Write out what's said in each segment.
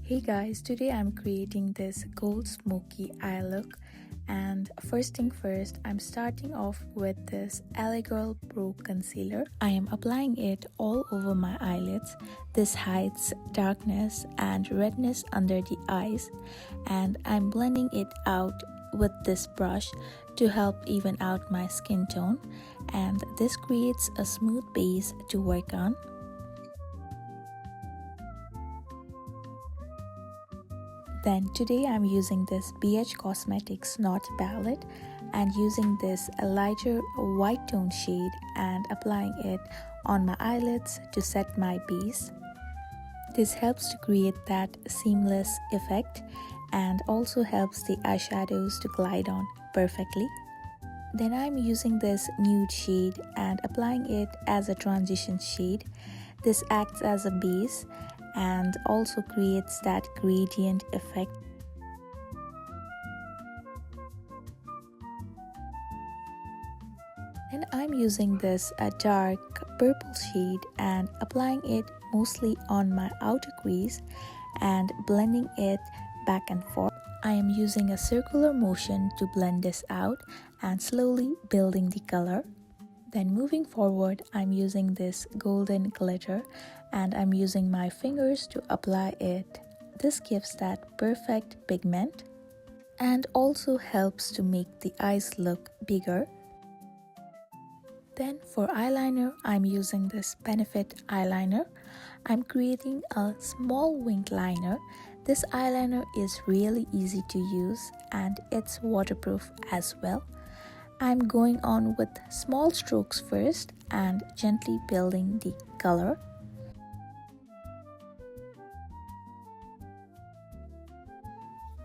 Hey guys, today I'm creating this gold smoky eye look, and first thing first, I'm starting off with this LA Girl Pro Concealer. I am applying it all over my eyelids. This hides darkness and redness under the eyes, and I'm blending it out with this brush to help even out my skin tone, and this creates a smooth base to work on. Then today I'm using this BH Cosmetics Knot palette and using this lighter white tone shade and applying it on my eyelids to set my base. This helps to create that seamless effect and also helps the eyeshadows to glide on perfectly. Then I'm using this nude shade and applying it as a transition shade. This acts as a base and also creates that gradient effect. And I'm using this dark purple shade and applying it mostly on my outer crease and blending it back and forth. I am using a circular motion to blend this out and slowly building the color. Then moving forward, I'm using this golden glitter and I'm using my fingers to apply it. This gives that perfect pigment and also helps to make the eyes look bigger. Then for eyeliner, I'm using this Benefit eyeliner. I'm creating a small winged liner. This eyeliner is really easy to use and it's waterproof as well. I'm going on with small strokes first and gently building the color.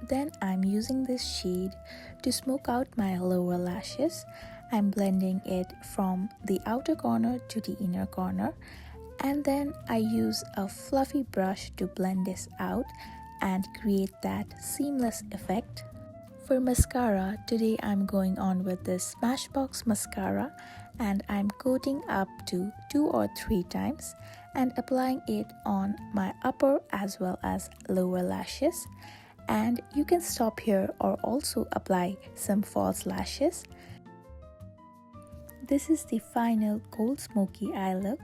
Then I'm using this shade to smoke out my lower lashes. I'm blending it from the outer corner to the inner corner, and then I use a fluffy brush to blend this out and create that seamless effect. For mascara, today I'm going on with this Smashbox mascara and I'm coating up to 2 or 3 times and applying it on my upper as well as lower lashes. And you can stop here or also apply some false lashes. This is the final gold smoky eye look.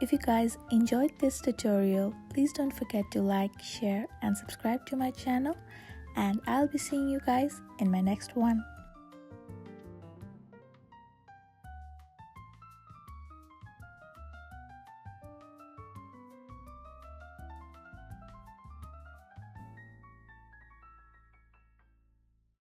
If you guys enjoyed this tutorial, please don't forget to like, share and subscribe to my channel. And I'll be seeing you guys in my next one.